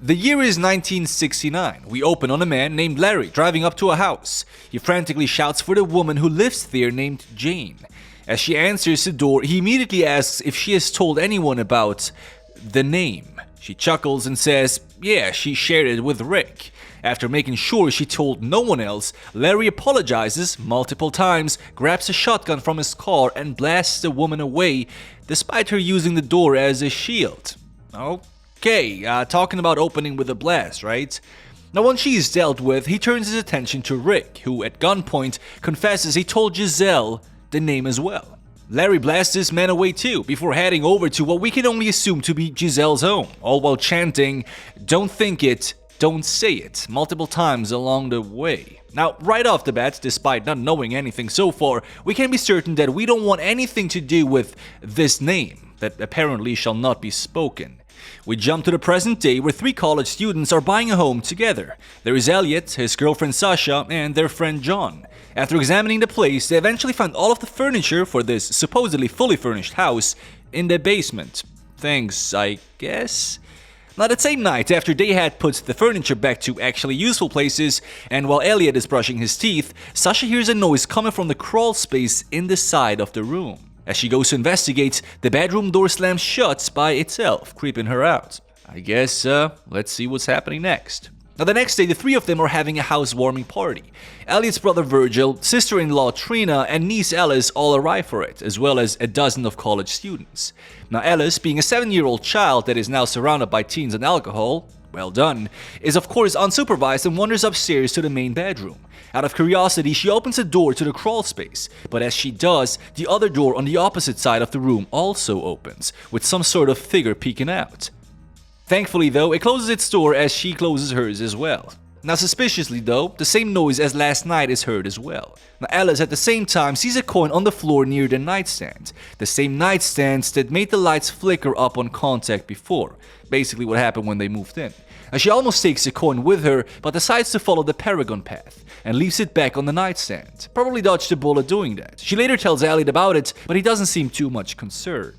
The year is 1969. We open on a man named Larry driving up to a house. He frantically shouts for the woman who lives there named Jane. As she answers the door, he immediately asks if she has told anyone about the name. She chuckles and says, yeah, she shared it with Rick. After making sure she told no one else, Larry apologizes multiple times, grabs a shotgun from his car and blasts the woman away, despite her using the door as a shield. Okay, talking about opening with a blast, right? Now once she is dealt with, he turns his attention to Rick, who at gunpoint confesses he told Giselle the name as well. Larry blasts this man away too, before heading over to what we can only assume to be Giselle's home, all while chanting, "Don't think it, don't say it," multiple times along the way. Now, right off the bat, despite not knowing anything so far, we can be certain that we don't want anything to do with this name, that apparently shall not be spoken. We jump to the present day where 3 college students are buying a home together. There is Elliot, his girlfriend Sasha, and their friend John. After examining the place, they eventually find all of the furniture for this supposedly fully furnished house in the basement. Thanks, I guess? Now that same night, after they had put the furniture back to actually useful places, and while Elliot is brushing his teeth, Sasha hears a noise coming from the crawl space in the side of the room. As she goes to investigate, the bedroom door slams shut by itself, creeping her out. I guess, let's see what's happening next. Now the next day, the 3 of them are having a housewarming party. Elliot's brother Virgil, sister-in-law Trina, and niece Alice all arrive for it, as well as a dozen of college students. Now Alice, being a 7-year-old child that is now surrounded by teens and alcohol, well done, is of course unsupervised and wanders upstairs to the main bedroom. Out of curiosity, she opens a door to the crawl space, but as she does, the other door on the opposite side of the room also opens, with some sort of figure peeking out. Thankfully though, it closes its door as she closes hers as well. Now suspiciously though, the same noise as last night is heard as well. Now Alice at the same time sees a coin on the floor near the nightstand. The same nightstand that made the lights flicker up on contact before. Basically what happened when they moved in. Now she almost takes the coin with her, but decides to follow the Paragon path and leaves it back on the nightstand. Probably dodged a bullet doing that. She later tells Elliot about it, but he doesn't seem too much concerned.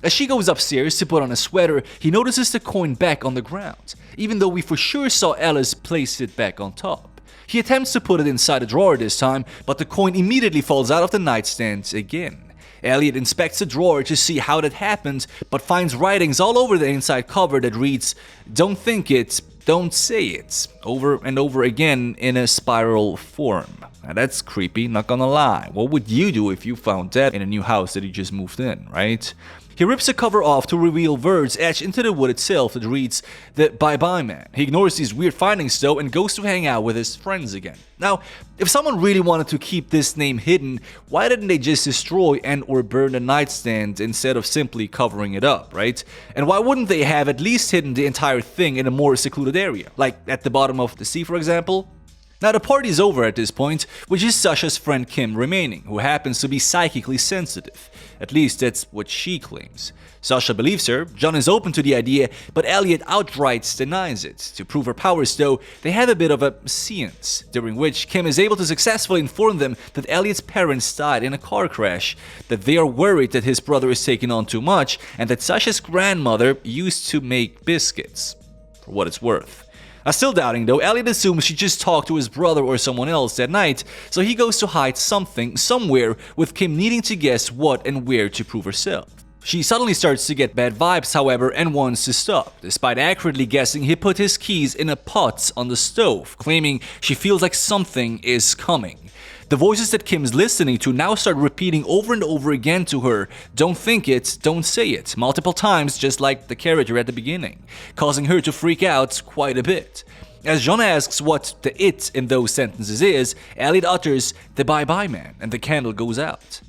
As she goes upstairs to put on a sweater, he notices the coin back on the ground, even though we for sure saw Alice place it back on top. He attempts to put it inside a drawer this time, but the coin immediately falls out of the nightstand again. Elliot inspects the drawer to see how that happened, but finds writings all over the inside cover that reads, "Don't think it, don't say it," over and over again in a spiral form. Now that's creepy, not gonna lie. What would you do if you found that in a new house that you just moved in, right? He rips the cover off to reveal words etched into the wood itself that reads, "The Bye-Bye Man." He ignores these weird findings though and goes to hang out with his friends again. Now, if someone really wanted to keep this name hidden, why didn't they just destroy and or burn the nightstand instead of simply covering it up, right? And why wouldn't they have at least hidden the entire thing in a more secluded area, like at the bottom of the sea for example? Now the party's over at this point, which is Sasha's friend Kim remaining, who happens to be psychically sensitive. At least that's what she claims. Sasha believes her, John is open to the idea, but Elliot outright denies it. To prove her powers though, they have a bit of a séance, during which Kim is able to successfully inform them that Elliot's parents died in a car crash, that they are worried that his brother is taking on too much, and that Sasha's grandmother used to make biscuits, for what it's worth. Still doubting though, Elliot assumes she just talked to his brother or someone else that night, so he goes to hide something somewhere, with Kim needing to guess what and where to prove herself. She suddenly starts to get bad vibes however and wants to stop, despite accurately guessing he put his keys in a pot on the stove, claiming she feels like something is coming. The voices that Kim's listening to now start repeating over and over again to her, "Don't think it, don't say it," multiple times just like the character at the beginning, causing her to freak out quite a bit. As John asks what the "it" in those sentences is, Elliot utters, "The Bye-Bye Man," and the candle goes out.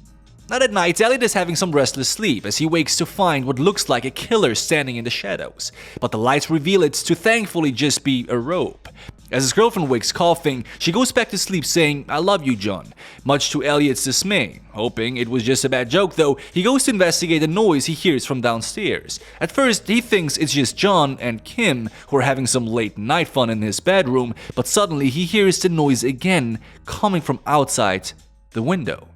Now at night, Elliot is having some restless sleep as he wakes to find what looks like a killer standing in the shadows, but the lights reveal it to thankfully just be a rope. As his girlfriend wakes coughing, she goes back to sleep saying, "I love you, John," much to Elliot's dismay. Hoping it was just a bad joke though, he goes to investigate the noise he hears from downstairs. At first, he thinks it's just John and Kim who are having some late night fun in his bedroom, but suddenly he hears the noise again coming from outside the window.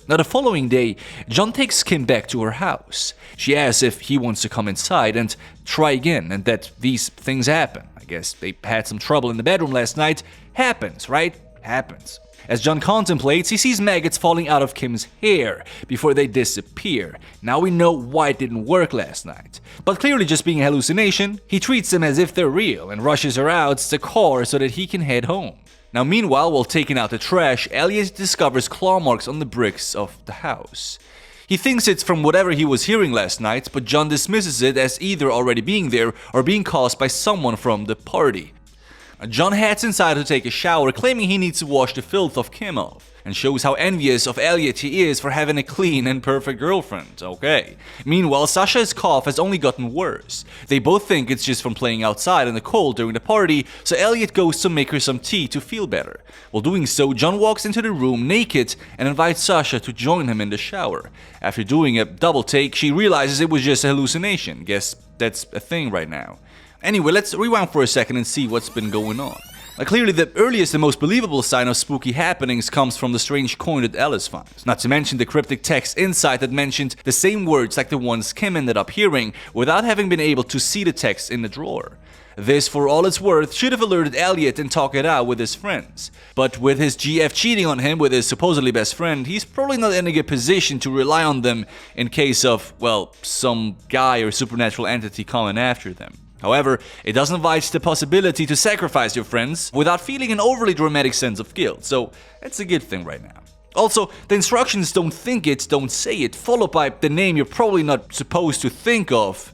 Now the following day, John takes Kim back to her house. She asks if he wants to come inside and try again, and that these things happen. I guess they had some trouble in the bedroom last night. Happens, right? Happens. As John contemplates, he sees maggots falling out of Kim's hair before they disappear. Now we know why it didn't work last night. But clearly just being a hallucination, he treats them as if they're real and rushes her out to the car so that he can head home. Now meanwhile, while taking out the trash, Elliot discovers claw marks on the bricks of the house. He thinks it's from whatever he was hearing last night, but John dismisses it as either already being there or being caused by someone from the party. John heads inside to take a shower, claiming he needs to wash the filth of Kim off, and shows how envious of Elliot he is for having a clean and perfect girlfriend. Okay. Meanwhile, Sasha's cough has only gotten worse. They both think it's just from playing outside in the cold during the party, so Elliot goes to make her some tea to feel better. While doing so, John walks into the room naked and invites Sasha to join him in the shower. After doing a double take, she realizes it was just a hallucination. Guess that's a thing right now. Anyway, let's rewind for a second and see what's been going on. Now, clearly, the earliest and most believable sign of spooky happenings comes from the strange coin that Alice finds. Not to mention the cryptic text inside that mentioned the same words like the ones Kim ended up hearing without having been able to see the text in the drawer. This, for all it's worth, should have alerted Elliot and talked it out with his friends. But with his GF cheating on him with his supposedly best friend, he's probably not in a good position to rely on them in case of, well, some guy or supernatural entity coming after them. However, it doesn't invite the possibility to sacrifice your friends without feeling an overly dramatic sense of guilt, so that's a good thing right now. Also, the instructions "don't think it, don't say it," followed by the name you're probably not supposed to think of.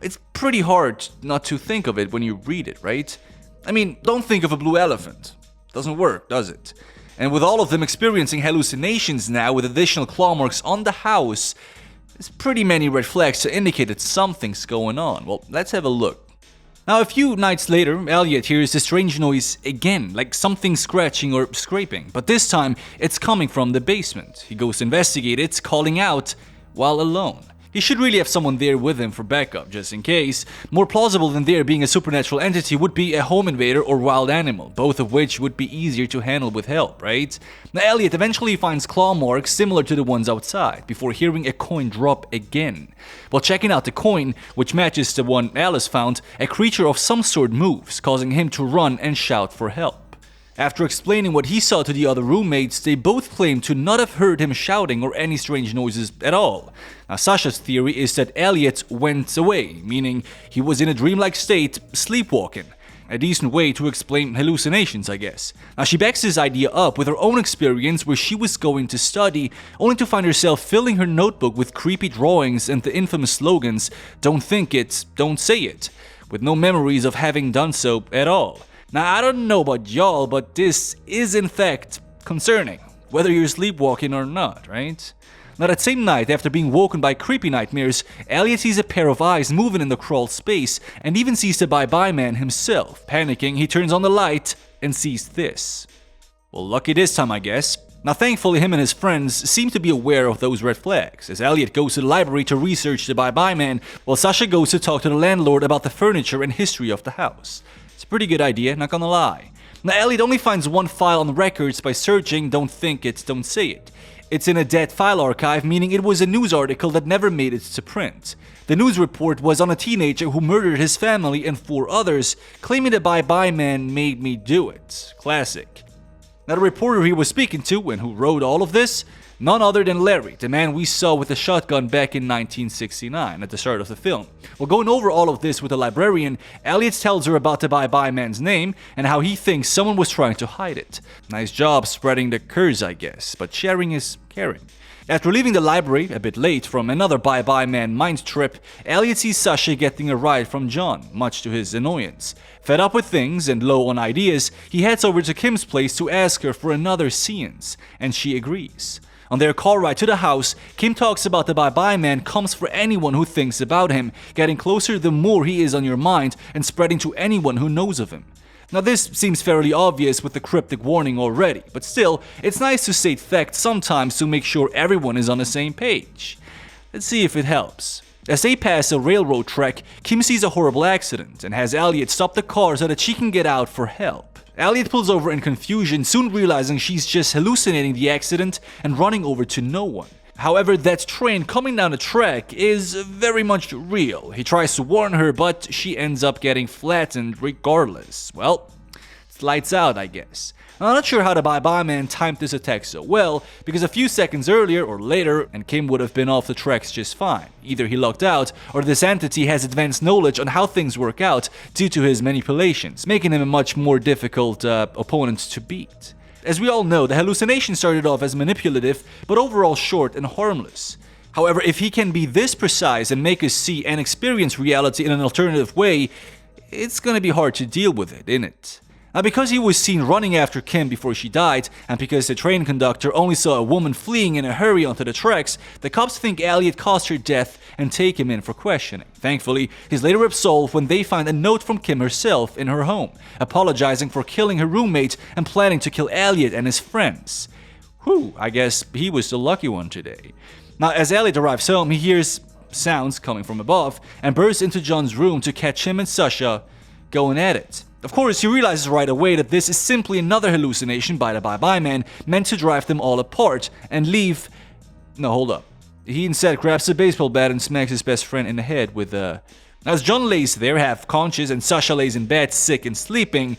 It's pretty hard not to think of it when you read it, right? I mean, don't think of a blue elephant. Doesn't work, does it? And with all of them experiencing hallucinations now with additional claw marks on the house, there's pretty many red flags to indicate that something's going on. Well, let's have a look. Now, a few nights later, Elliot hears a strange noise again, like something scratching or scraping, but this time it's coming from the basement. He goes to investigate it, calling out while alone. He should really have someone there with him for backup, just in case. More plausible than there being a supernatural entity would be a home invader or wild animal, both of which would be easier to handle with help, right? Now, Elliot eventually finds claw marks similar to the ones outside, before hearing a coin drop again. While checking out the coin, which matches the one Alice found, a creature of some sort moves, causing him to run and shout for help. After explaining what he saw to the other roommates, they both claim to not have heard him shouting or any strange noises at all. Now, Sasha's theory is that Elliot went away, meaning he was in a dreamlike state, sleepwalking. A decent way to explain hallucinations, I guess. Now, she backs this idea up with her own experience where she was going to study, only to find herself filling her notebook with creepy drawings and the infamous slogans, "Don't think it, don't say it," with no memories of having done so at all. Now, I don't know about y'all, but this is in fact concerning, whether you're sleepwalking or not, right? Now, that same night, after being woken by creepy nightmares, Elliot sees a pair of eyes moving in the crawl space and even sees the bye-bye man himself. Panicking, he turns on the light and sees this. Well, lucky this time, I guess. Now, thankfully, him and his friends seem to be aware of those red flags, as Elliot goes to the library to research the bye-bye man, while Sasha goes to talk to the landlord about the furniture and history of the house. It's a pretty good idea, not gonna lie. Now, Elliot only finds one file on records by searching "Don't think it, don't say it." It's in a dead file archive, meaning it was a news article that never made it to print. The news report was on a teenager who murdered his family and 4 others, claiming the bye-bye man made me do it. Classic. Now, the reporter he was speaking to and who wrote all of this, none other than Larry, the man we saw with the shotgun back in 1969 at the start of the film. While going over all of this with the librarian, Elliot tells her about the bye-bye man's name and how he thinks someone was trying to hide it. Nice job spreading the curse, I guess, but sharing is caring. After leaving the library, a bit late from another bye-bye man mind trip, Elliot sees Sasha getting a ride from John, much to his annoyance. Fed up with things and low on ideas, he heads over to Kim's place to ask her for another seance, and she agrees. On their car ride to the house, Kim talks about the bye-bye man comes for anyone who thinks about him, getting closer the more he is on your mind and spreading to anyone who knows of him. Now, this seems fairly obvious with the cryptic warning already, but still, it's nice to state facts sometimes to make sure everyone is on the same page. Let's see if it helps. As they pass a railroad track, Kim sees a horrible accident and has Elliot stop the car so that she can get out for help. Elliot pulls over in confusion, soon realizing she's just hallucinating the accident and running over to no one. However, that train coming down the track is very much real. He tries to warn her, but she ends up getting flattened regardless. Well, it's lights out, I guess. I'm not sure how the Bye-Bye Man timed this attack so well, because a few seconds earlier or later, and Kim would have been off the tracks just fine. Either he lucked out, or this entity has advanced knowledge on how things work out due to his manipulations, making him a much more difficult opponent to beat. As we all know, the hallucination started off as manipulative, but overall short and harmless. However, if he can be this precise and make us see and experience reality in an alternative way, it's gonna be hard to deal with it, innit? Now, because he was seen running after Kim before she died, and because the train conductor only saw a woman fleeing in a hurry onto the tracks, the cops think Elliot caused her death and take him in for questioning. Thankfully, he's later absolved when they find a note from Kim herself in her home, apologizing for killing her roommate and planning to kill Elliot and his friends. Whew, I guess he was the lucky one today. Now, as Elliot arrives home, he hears sounds coming from above and bursts into John's room to catch him and Sasha going at it. Of course, he realizes right away that this is simply another hallucination by the Bye-Bye Man meant to drive them all apart and leave... No, hold up. He instead grabs a baseball bat and smacks his best friend in the head with a... As John lays there, half conscious, and Sasha lays in bed, sick and sleeping,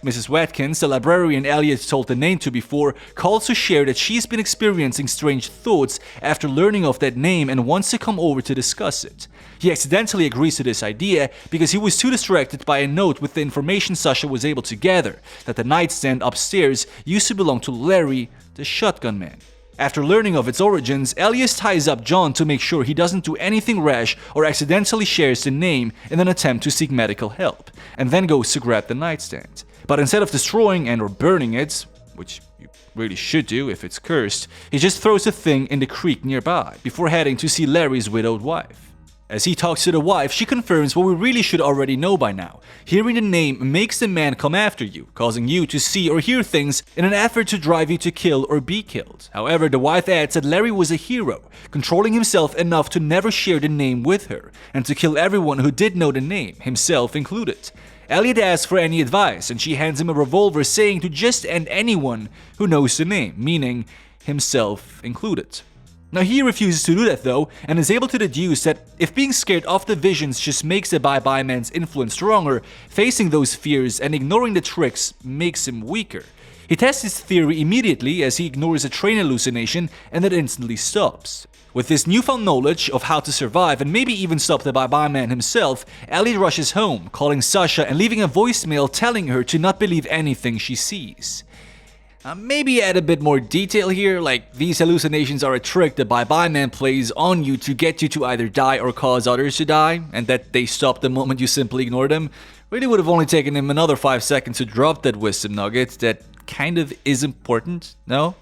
Mrs. Watkins, the librarian Elliot told the name to before, calls to share that she's been experiencing strange thoughts after learning of that name and wants to come over to discuss it. He accidentally agrees to this idea because he was too distracted by a note with the information Sasha was able to gather, that the nightstand upstairs used to belong to Larry, the shotgun man. After learning of its origins, Elliot ties up John to make sure he doesn't do anything rash or accidentally shares the name in an attempt to seek medical help, and then goes to grab the nightstand. But instead of destroying and or burning it, which you really should do if it's cursed, he just throws the thing in the creek nearby before heading to see Larry's widowed wife. As he talks to the wife, she confirms what we really should already know by now. Hearing the name makes the man come after you, causing you to see or hear things in an effort to drive you to kill or be killed. However, the wife adds that Larry was a hero, controlling himself enough to never share the name with her, and to kill everyone who did know the name, himself included. Elliot asks for any advice, and she hands him a revolver saying to just end anyone who knows the name, meaning himself included. Now he refuses to do that though, and is able to deduce that if being scared of the visions just makes the Bye-Bye Man's influence stronger, facing those fears and ignoring the tricks makes him weaker. He tests his theory immediately as he ignores a train hallucination and it instantly stops. With this newfound knowledge of how to survive and maybe even stop the Bye-Bye Man himself, Elliot rushes home, calling Sasha and leaving a voicemail telling her to not believe anything she sees. Maybe add a bit more detail here, like these hallucinations are a trick the Bye-Bye Man plays on you to get you to either die or cause others to die, and that they stop the moment you simply ignore them. Really would have only taken him another 5 seconds to drop that wisdom nugget that kind of is important, no?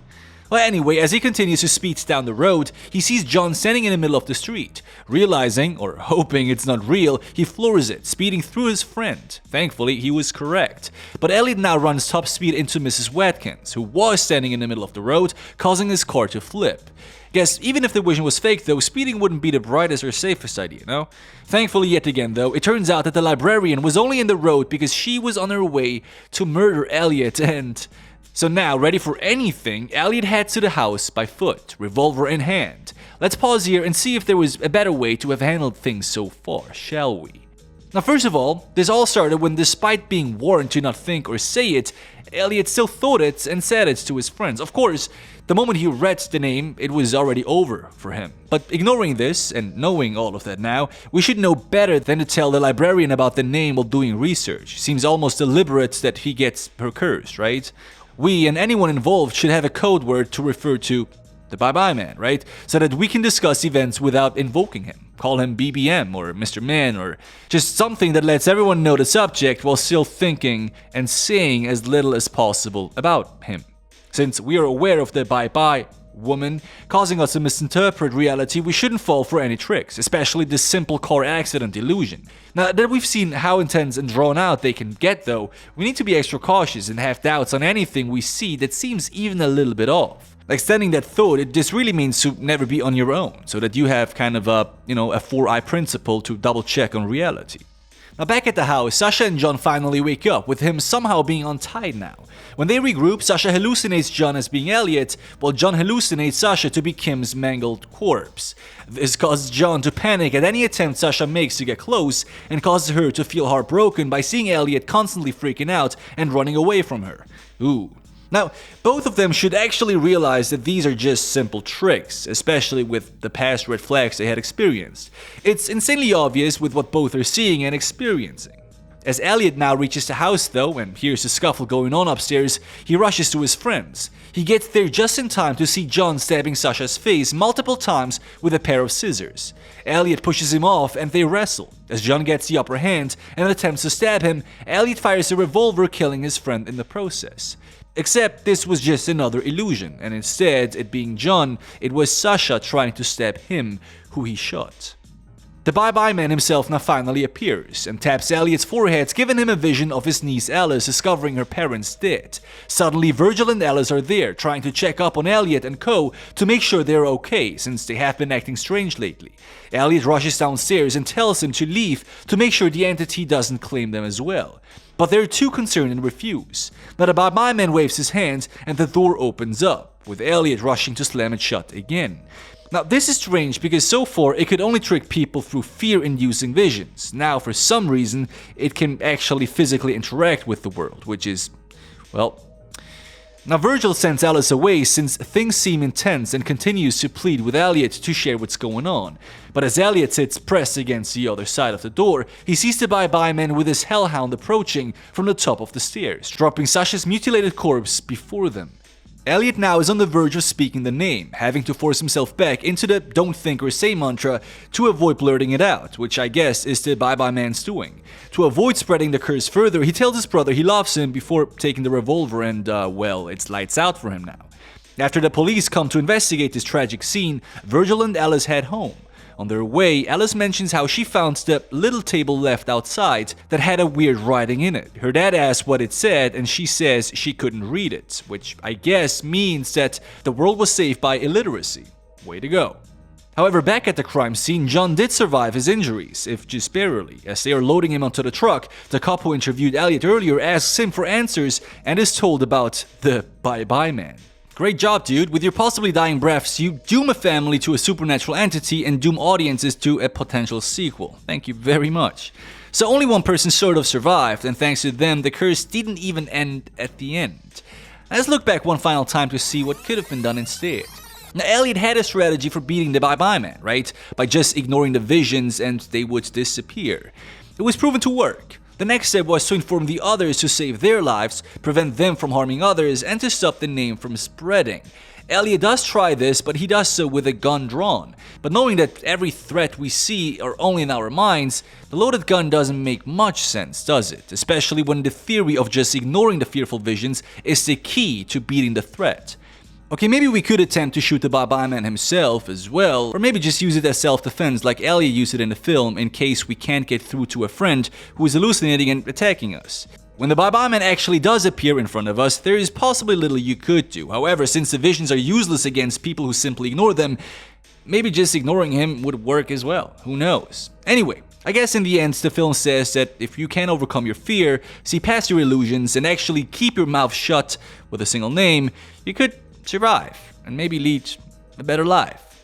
Well, anyway, as he continues to speed down the road, he sees John standing in the middle of the street. Realizing, or hoping it's not real, he floors it, speeding through his friend. Thankfully, he was correct. But Elliot now runs top speed into Mrs. Watkins, who was standing in the middle of the road, causing his car to flip. Guess even if the vision was fake though, speeding wouldn't be the brightest or safest idea, no? Thankfully, yet again though, it turns out that the librarian was only in the road because she was on her way to murder Elliot and... So now, ready for anything, Elliot heads to the house by foot, revolver in hand. Let's pause here and see if there was a better way to have handled things so far, shall we? Now first of all, this all started when despite being warned to not think or say it, Elliot still thought it and said it to his friends. Of course, the moment he read the name, it was already over for him. But ignoring this, and knowing all of that now, we should know better than to tell the librarian about the name while doing research. Seems almost deliberate that he gets her curse, right? We and anyone involved should have a code word to refer to the Bye-Bye Man, right? So that we can discuss events without invoking him. Call him BBM or Mr. Man or just something that lets everyone know the subject while still thinking and saying as little as possible about him. Since we are aware of the Bye-Bye woman causing us to misinterpret reality, we shouldn't fall for any tricks, especially this simple car accident illusion. Now that we've seen how intense and drawn out they can get though, we need to be extra cautious and have doubts on anything we see that seems even a little bit off. Like standing that thought, this really means to never be on your own, so that you have kind of a 4-eye principle to double check on reality. Now back at the house, Sasha and John finally wake up, with him somehow being untied now. When they regroup, Sasha hallucinates John as being Elliot, while John hallucinates Sasha to be Kim's mangled corpse. This causes John to panic at any attempt Sasha makes to get close, and causes her to feel heartbroken by seeing Elliot constantly freaking out and running away from her. Ooh. Now, both of them should actually realize that these are just simple tricks, especially with the past red flags they had experienced. It's insanely obvious with what both are seeing and experiencing. As Elliot now reaches the house though, and hears a scuffle going on upstairs, he rushes to his friends. He gets there just in time to see John stabbing Sasha's face multiple times with a pair of scissors. Elliot pushes him off and they wrestle. As John gets the upper hand and attempts to stab him, Elliot fires a revolver, killing his friend in the process. Except this was just another illusion, and instead, it being John, it was Sasha trying to stab him, who he shot. The Bye-Bye Man himself now finally appears and taps Elliot's forehead, giving him a vision of his niece Alice discovering her parents dead. Suddenly, Virgil and Alice are there, trying to check up on Elliot and co. to make sure they're okay, since they have been acting strange lately. Elliot rushes downstairs and tells him to leave to make sure the entity doesn't claim them as well. But they're too concerned and refuse. Now the Bye-Bye Man waves his hand and the door opens up, with Elliot rushing to slam it shut again. Now this is strange because so far it could only trick people through fear-inducing visions. Now for some reason it can actually physically interact with the world, which is, well... Now Virgil sends Alice away since things seem intense and continues to plead with Elliot to share what's going on. But as Elliot sits pressed against the other side of the door, he sees the Bye-Bye Man with his hellhound approaching from the top of the stairs, dropping Sasha's mutilated corpse before them. Elliot now is on the verge of speaking the name, having to force himself back into the don't think or say mantra to avoid blurting it out, which I guess is the Bye-Bye Man's doing. To avoid spreading the curse further, he tells his brother he loves him before taking the revolver and, well, it's lights out for him now. After the police come to investigate this tragic scene, Virgil and Alice head home. On their way, Alice mentions how she found the little table left outside that had a weird writing in it. Her dad asks what it said and she says she couldn't read it, which I guess means that the world was saved by illiteracy. Way to go. However, back at the crime scene, John did survive his injuries, if just barely. As they are loading him onto the truck, the cop who interviewed Elliot earlier asks him for answers and is told about the Bye-Bye Man. Great job, dude. With your possibly dying breaths, you doom a family to a supernatural entity and doom audiences to a potential sequel. Thank you very much. So only one person sort of survived, and thanks to them, the curse didn't even end at the end. Let's look back one final time to see what could have been done instead. Now, Elliot had a strategy for beating the Bye-Bye Man, right? By just ignoring the visions and they would disappear. It was proven to work. The next step was to inform the others to save their lives, prevent them from harming others, and to stop the name from spreading. Elliot does try this, but he does so with a gun drawn. But knowing that every threat we see are only in our minds, the loaded gun doesn't make much sense, does it? Especially when the theory of just ignoring the fearful visions is the key to beating the threat. Okay, maybe we could attempt to shoot the Bye-Bye Man himself as well, or maybe just use it as self-defense like Elliot used it in the film in case we can't get through to a friend who is hallucinating and attacking us. When the Bye-Bye Man actually does appear in front of us, there is possibly little you could do. However, since the visions are useless against people who simply ignore them, maybe just ignoring him would work as well. Who knows? Anyway, I guess in the end, the film says that if you can't overcome your fear, see past your illusions, and actually keep your mouth shut with a single name, you could survive and maybe lead a better life.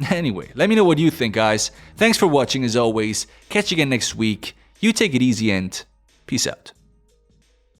Anyway, let me know what you think, guys. Thanks for watching as always. Catch you again next week. You take it easy and peace out.